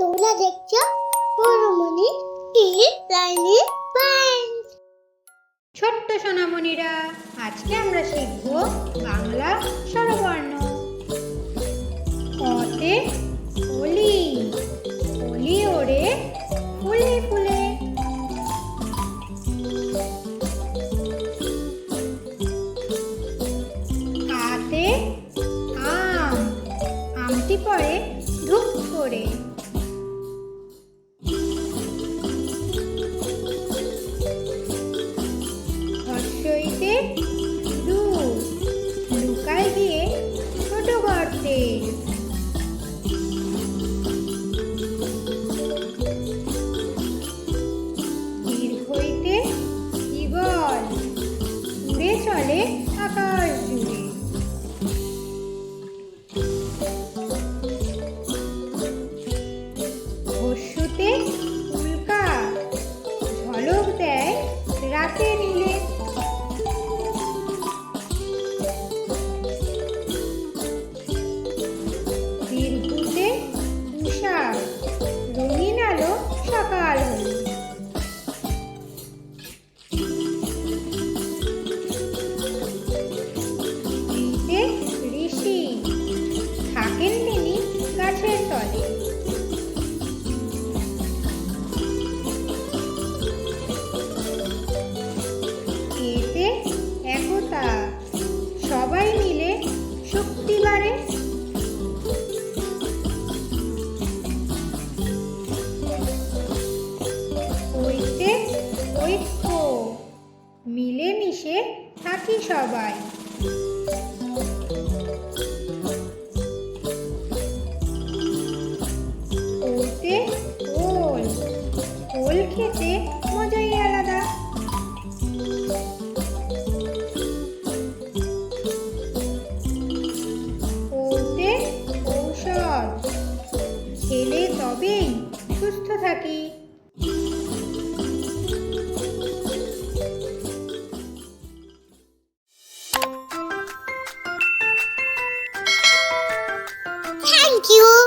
তোমরা দেখছো পৌরমণি লাইনি পয়েন্ট। ছোট্ট সোনামণিরা, আজকে আমরা শিখব বাংলা স্বরবর্ণ। অতে অলি, অলি ওড়ে ফুলে ফুলে। আতে আম, আমটি পড়ে ধুপ করে। হর্ষইতে লু, লুকায় গিয়ে ছোট গর্তে। দীর্ঘইতে ঈগল, উড়ে চলে আকাশ জুড়ে। হর্ষুতে উল্কা, ঝলক দেয় রাতে নীলে। দীর্ঘতে উষা, রঙিন আলো সকাল হল। ঋতে ঋষি, থাকেন তিনি গাছের তলে। এতে একতা, সবাই মিলে শক্তি বাড়ে। ঐতে ঐক্য, মিলেমিশে থাকি সবাই। ওতে ওল, ওল খেতে মজাই আলাদা। ওতে ঔষধ, খেলে তবেই সুস্থ থাকি। Thank you.